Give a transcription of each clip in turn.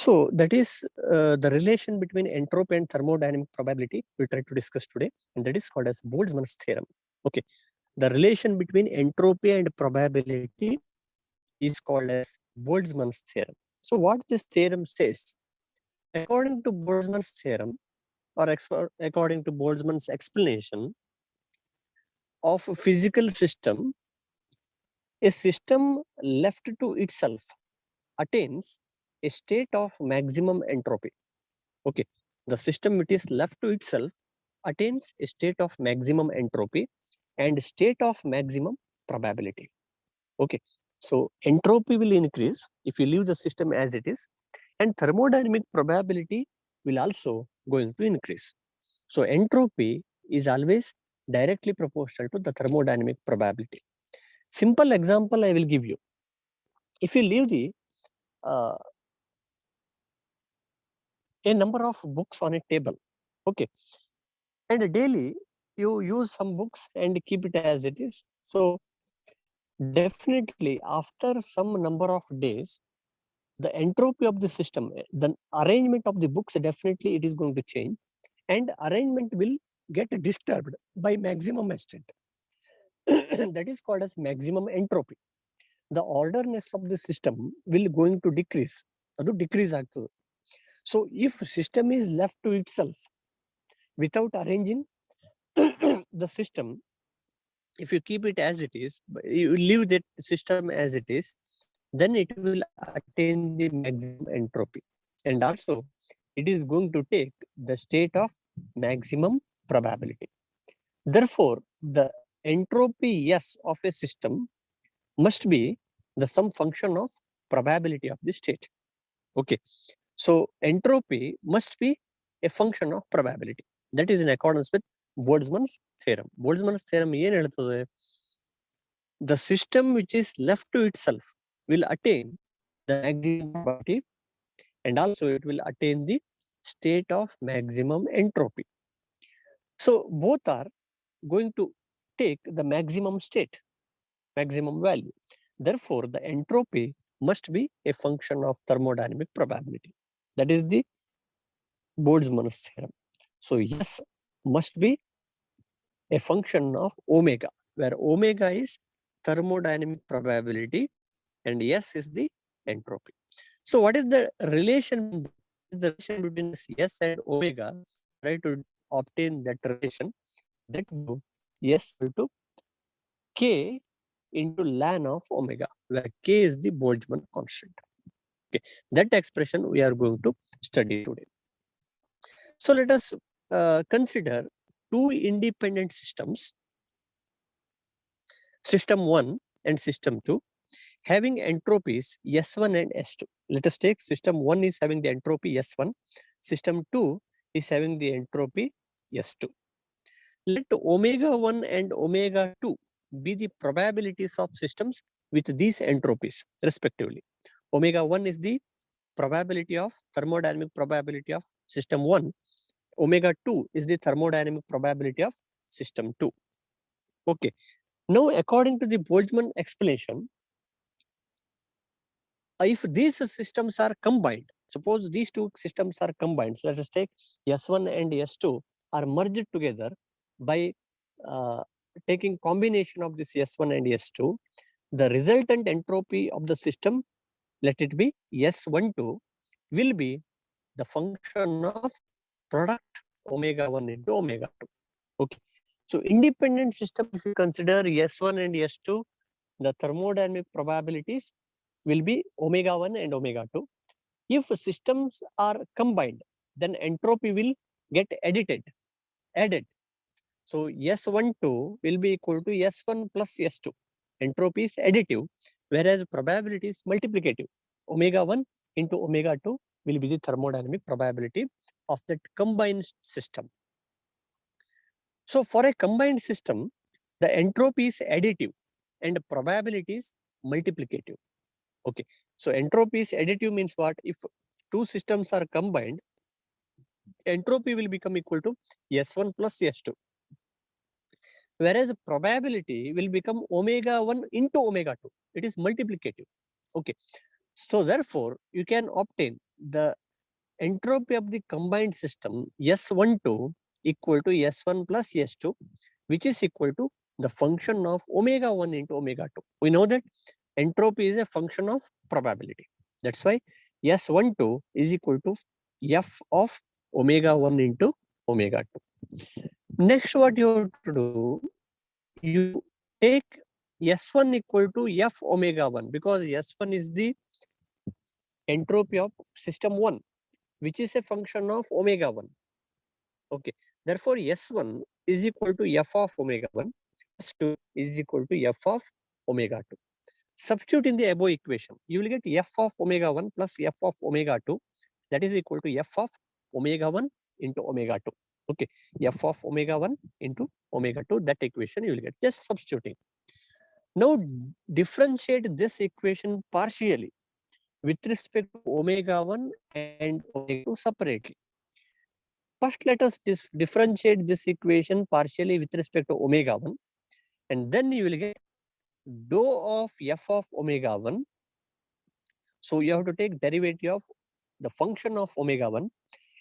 So that is the relation between entropy and thermodynamic probability we'll try to discuss today, and that is called as Boltzmann's theorem. Okay, the relation between entropy and probability is called as Boltzmann's theorem. So what this theorem says, according to Boltzmann's theorem, or according to Boltzmann's explanation of a physical system, a system left to itself attains a state of maximum entropy. Okay, the system which is left to itself attains a state of maximum entropy and state of maximum probability. Okay, so entropy will increase if you leave the system as it is, and thermodynamic probability will also going to increase. So entropy is always directly proportional to the thermodynamic probability. Simple example I will give you. If you leave the a number of books on a table, okay, and daily you use some books and keep it as it is, so definitely after some number of days, the entropy of the system, the arrangement of the books, definitely it is going to change, and arrangement will get disturbed by maximum extent. That is called as maximum entropy. The orderness of the system will going to decrease. Actually. So if system is left to itself without arranging the system, if you keep it as it is, you leave that system as it is, then it will attain the maximum entropy. And also, it is going to take the state of maximum probability. Therefore, the entropy S of a system must be the some function of probability of the state. Okay, so entropy must be a function of probability. That is in accordance with Boltzmann's theorem. Boltzmann's theorem ಏನು ಹೇಳ್ತದೆ? The system which is left to itself will attain the maximum probability, and also it will attain the state of maximum entropy. So both are going to take the maximum state, maximum value. Therefore, the entropy must be a function of thermodynamic probability. That is the Boltzmann's theorem. So yes must be a function of omega, where omega is thermodynamic probability and S is the entropy. So what is the relation? The relation between S and omega? Try to obtain that relation. That S equal to K into ln of omega, where K is the Boltzmann constant. Okay, that expression we are going to study today. So let us consider two independent systems, system 1 and system 2, having entropies S1 and S2. Let us take system 1 is having the entropy S1, system 2 is having the entropy S2. Let omega 1 and omega 2 be the probabilities of systems with these entropies respectively. Omega 1 is the probability of thermodynamic probability of system 1. Omega 2 is the thermodynamic probability of system 2. Okay. Now, according to the Boltzmann explanation, if these systems are combined, suppose these two systems are combined, so let us take S1 and S2 are merged together by taking combination of this S1 and S2, the resultant entropy of the system, let it be S12, will be the function of product omega 1 into omega 2. Okay. So independent system, if you consider S1 and S2, the thermodynamic probabilities will be omega 1 and omega 2. If systems are combined, then entropy will get added. So S12 will be equal to S1 plus S2. Entropy is additive, whereas probability is multiplicative. Omega 1 into omega 2 will be the thermodynamic probability of that combined system. So for a combined system, the entropy is additive and probability is multiplicative. Okay. So entropy is additive means what? If two systems are combined, entropy will become equal to S1 plus S2. Whereas probability will become omega 1 into omega 2. It is multiplicative. Okay. So therefore, you can obtain the entropy of the combined system S12 equal to S1 plus S2, which is equal to the function of omega 1 into omega 2. We know that entropy is a function of probability. That's why S12 is equal to F of omega 1 into omega 2. Next, what you have to do, you take S1 equal to F omega 1, because S1 is the entropy of system 1, which is a function of omega 1. Okay. Therefore, S1 is equal to F of omega 1, S2 is equal to F of omega 2. Substitute in the above equation, you will get F of omega 1 plus F of omega 2, that is equal to F of omega 1 into omega 2. Okay. F of omega 1 into omega 2, that equation you will get, just substituting. Now differentiate this equation partially with respect to omega 1 and omega 2 separately. First, let us differentiate this equation partially with respect to omega 1, and then you will get dou of F of omega 1. So you have to take derivative of the function of omega 1,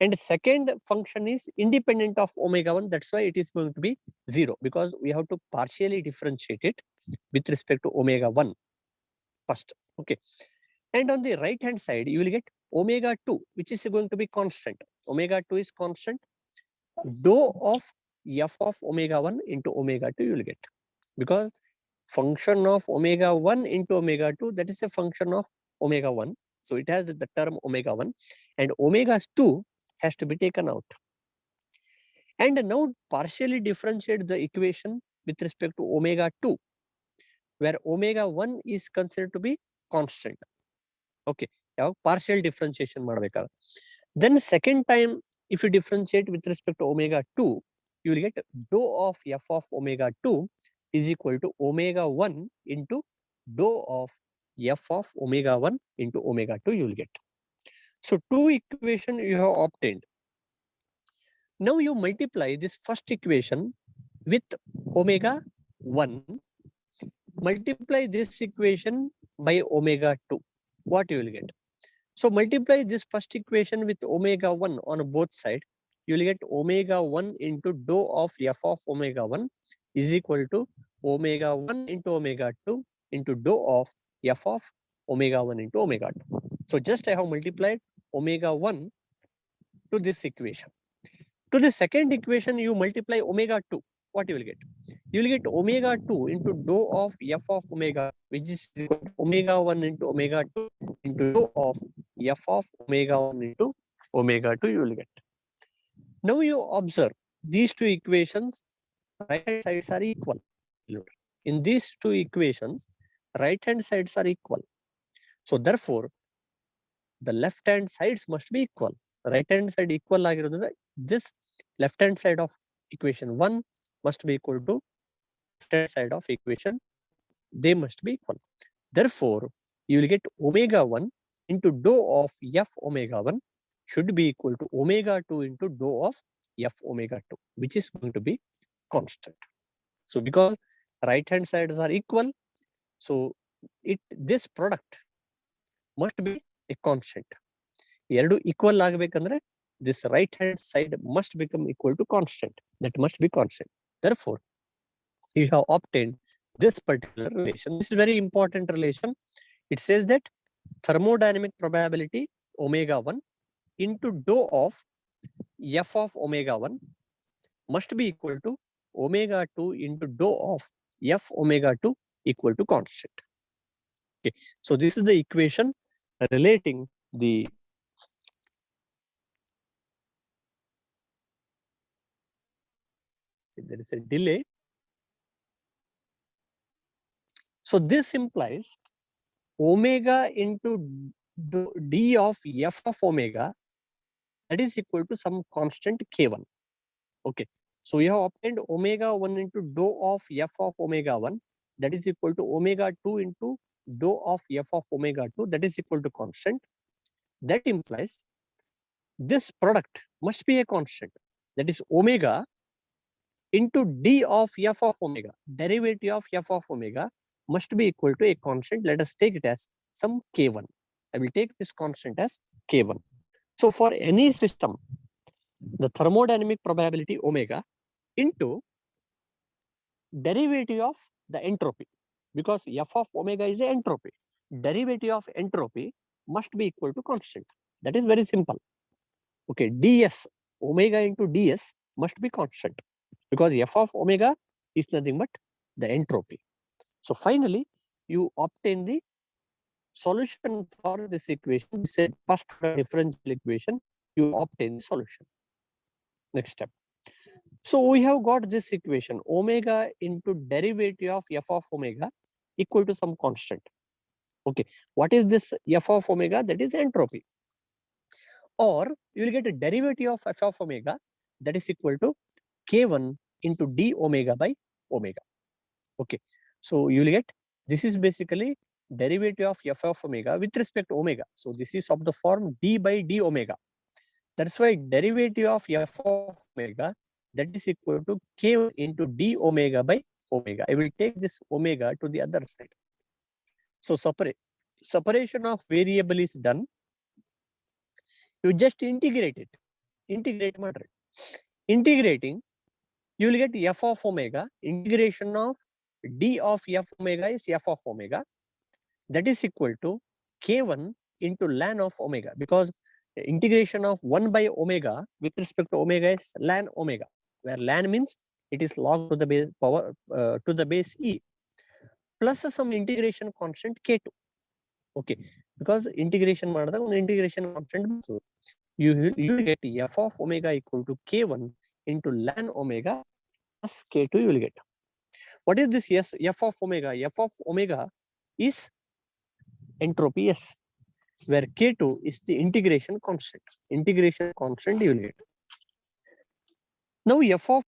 and the second function is independent of omega 1. That's why it is going to be 0, because we have to partially differentiate it with respect to omega 1 first. Okay. And on the right hand side, you will get omega 2, which is going to be constant. Omega 2 is constant. Dou of F of omega 1 into omega 2 you will get, because function of omega 1 into omega 2, that is a function of omega 1. So it has the term omega 1, and omega 2 has to be taken out. And now partially differentiate the equation with respect to omega 2, where omega 1 is considered to be constant. Okay. Partial differentiation. Then second time, if you differentiate with respect to omega 2, you will get dou of F of omega 2 is equal to omega 1 into dou of F of omega 1 into omega 2 you will get. So two equation you have obtained. Now you multiply this first equation with omega 1, multiply this equation by omega 2. What you will get? So multiply this first equation with omega 1 on both sides. You will get omega 1 into dou of F of omega 1 is equal to omega 1 into omega 2 into dou of F of omega 1 into omega 2. So just I have multiplied omega 1 to this equation. To the second equation, you multiply omega 2. What you will get? You will get omega 2 into dou of F of omega, which is equal to omega 1 into omega 2 into dou of F of omega 1 into omega 2 you will get. Now you observe these two equations, right hand sides are equal. In these two equations, right hand sides are equal. So therefore, the left hand sides must be equal. Right hand side equal ಆಗಿರೋದ್ರಿಂದ this left hand side of equation 1 must be equal to left hand side of equation, they must be equal. Therefore, you will get omega 1 into dou of F omega 1 should be equal to omega 2 into dou of F omega 2, which is going to be constant. So because right hand sides are equal, so this product must be a constant. ಎರಡು equal ಆಗಬೇಕಂದ್ರೆ this right hand side must become equal to constant. That must be constant. Therefore, you have obtained this particular relation. This is very important relation. It says that thermodynamic probability omega 1 into dou of F of omega 1 must be equal to omega 2 into dou of F omega 2 equal to constant. Okay. So this is the equation relating the there is a delay. So this implies omega into d of F of omega, that is equal to some constant k1. Okay. So you have obtained omega 1 into dou of F of omega 1, that is equal to omega 2 into dou of F of omega 2, that is equal to constant. That implies this product must be a constant, that is omega into d of F of omega, derivative of F of omega must be equal to a constant. Let us take it as some k1. I will take this constant as K1. So for any system, the thermodynamic probability omega into derivative of the entropy, because f of omega is the entropy. Derivative of entropy must be equal to constant. That is very simple. Okay, ds, omega into ds must be constant, because f of omega is nothing but the entropy. So finally, you obtain the solution for this equation. This is first differential equation. You obtain the solution. Next step. So we have got this equation, omega into derivative of f of omega equal to some constant. Okay, what is this f of omega? That is entropy. Or you will get a derivative of f of omega that is equal to k1 into d omega by omega. Okay, so you will get, this is basically derivative of f of omega with respect to omega. So this is of the form d by d omega. That's why derivative of f of omega that is equal to k into d omega by omega. I will take this omega to the other side. So separation of variable is done. You just integrate it. Integrate matter. Integrating, you will get f of omega. Integration of d of f omega is f of omega. That is equal to k1 into ln of omega, because the integration of 1 by omega with respect to omega is ln omega, where ln means it is log to the base power to the base e, plus some integration constant k2. Okay, because integration ಮಾಡಿದಾಗ ಒಂದು integration constant ಬರ್ತದೆ. You will get f of omega equal to k1 into ln omega plus k2 you will get. What is this f of omega? F of omega is entropy S, where k2 is the integration constant. Integration constant you will get. Now f of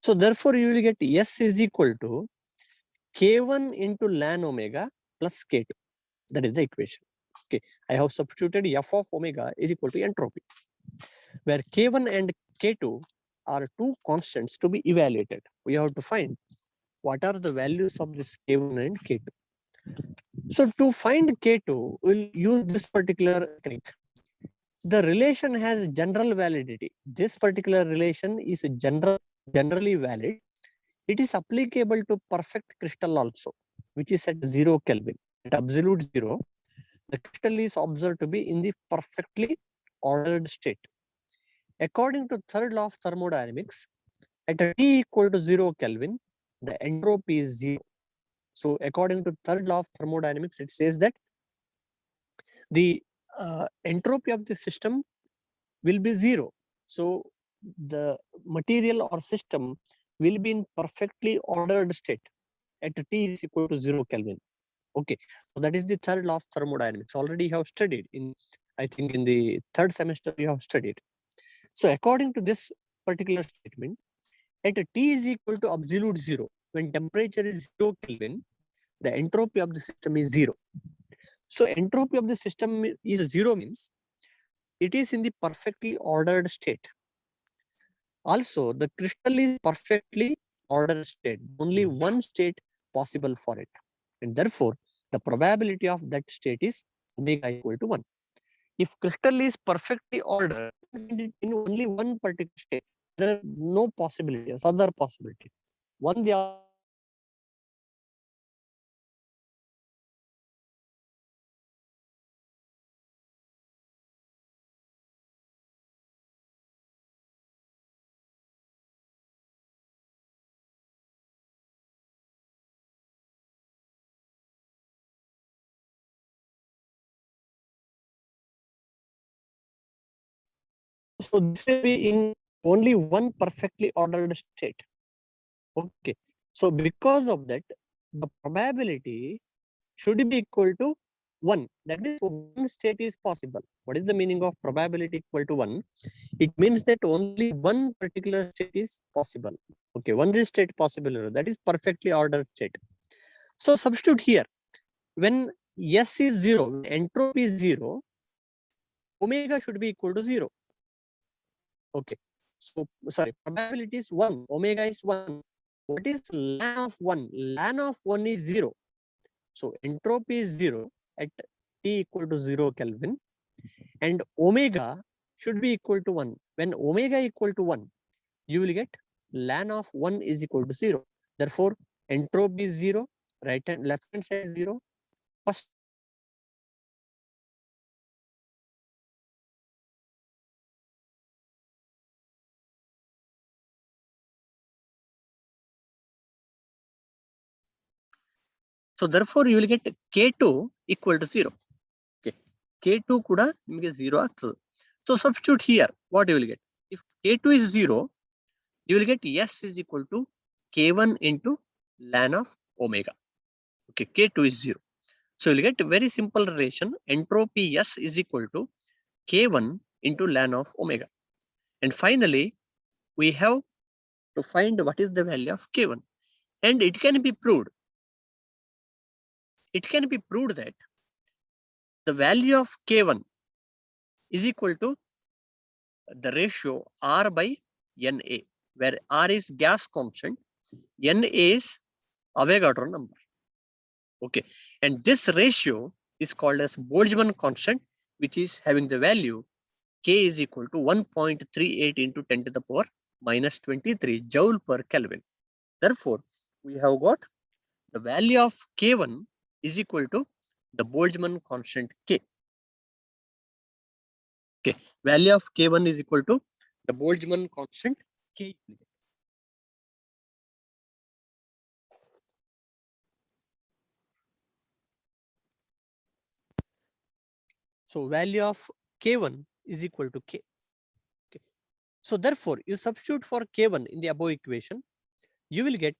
so therefore you will get S is equal to k1 into ln omega plus k2. That is the equation. Okay, I have substituted f of omega is equal to entropy, where k1 and k2 are two constants to be evaluated. We have to find what are the values of this k1 and k2. So to find k2, we'll use this particular technique. The relation has general validity. This particular relation is generally valid. It is applicable to perfect crystal also, which is at 0 Kelvin. At absolute 0, the crystal is observed to be in the perfectly ordered state. According to third law of thermodynamics, at a t equal to 0 Kelvin, the entropy is 0. So according to third law of thermodynamics, it says that the entropy of the system will be 0. So the material or system will be in perfectly ordered state at t is equal to 0 Kelvin. Okay, so that is the third law of thermodynamics. Already you have studied in, I think in the third semester you have studied. So according to this particular statement, at t is equal to absolute 0, when temperature is 0 Kelvin, the entropy of the system is 0. So entropy of the system is 0 means it is in the perfectly ordered state. Also, the crystal is perfectly ordered state, only one state possible for it. And therefore, the probability of that state is omega equal to 1. If crystal is perfectly ordered in only one particular state, there are no possibilities, other possibility. One the so this will be in only one perfectly ordered state. Okay. So because of that, the probability should be equal to 1. That means one state is possible. What is the meaning of probability equal to 1? It means that only one particular state is possible. Okay, one state possible. That is perfectly ordered state. So substitute here. When S is 0, when entropy is 0, omega should be equal to 0. Okay. So, sorry, probability is 1, omega is 1. What is ln of 1? Ln of 1 is 0. So, entropy is 0 at T equal to 0 Kelvin, and omega should be equal to 1. When omega equal to 1, you will get ln of 1 is equal to 0. Therefore, entropy is 0, right and left hand side is 0. First, so therefore, you will get K2 equal to 0. Okay. K2 kuda nimage 0 ಆಗ್ತದೆ. So substitute here, what you will get? If K2 is 0, you will get S is equal to K1 into ln of omega. Okay, K2 is 0. So you will get a very simple relation. Entropy S is equal to K1 into ln of omega. And finally, we have to find what is the value of K1. And it can be proved. It can be proved that the value of K1 is equal to the ratio R by Na, where R is gas constant, Na is Avogadro number. Okay, and this ratio is called as Boltzmann constant, which is having the value K is equal to 1.38 into 10 to the power minus 23 joule per Kelvin. Therefore, we have got the value of K1 is equal to the Boltzmann constant K. Okay, value of K1 is equal to the Boltzmann constant K. So value of K1 is equal to K. Okay. So therefore, you substitute for K1 in the above equation, you will get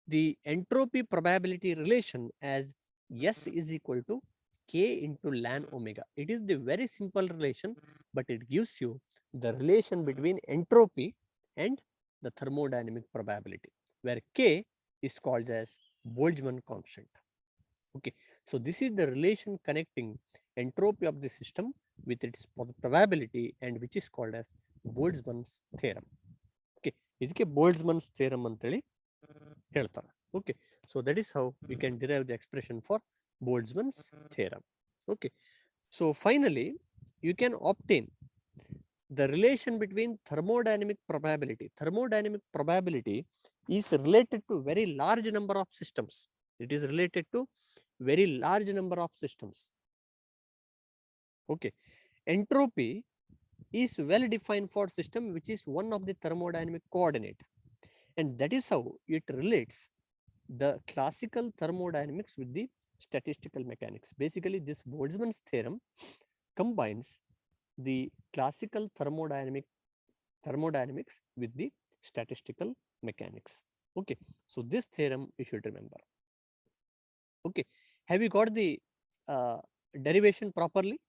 the entropy probability relation as S is equal to K into ln omega. It is the very simple relation, but it gives you the relation between entropy and the thermodynamic probability, where K is called as Boltzmann constant. Okay, so this is the relation connecting entropy of the system with its probability, and which is called as Boltzmann's theorem. Okay, ಇದಕ್ಕೆ Boltzmann's theorem ಅಂತೇಳಿ ಹೇಳ್ತಾರೆ. Okay, so that is how we can derive the expression for Boltzmann's theorem. Okay, so finally you can obtain the relation between thermodynamic probability. Thermodynamic probability is related to very large number of systems. It is related to very large number of systems. Okay, entropy is well defined for system which is one of the thermodynamic coordinate, and that is how it relates the classical thermodynamics with the statistical mechanics. Basically, this Boltzmann's theorem combines the classical thermodynamics with the statistical mechanics. Okay, so this theorem you should remember. Okay, have you got the derivation properly?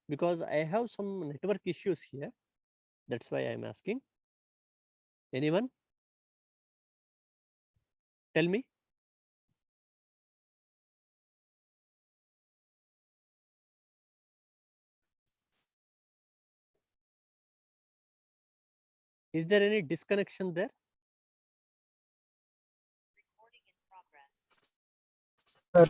Because I have some network issues here, that's why I am asking. Anyone? Tell me. Is there any disconnection there? Sir.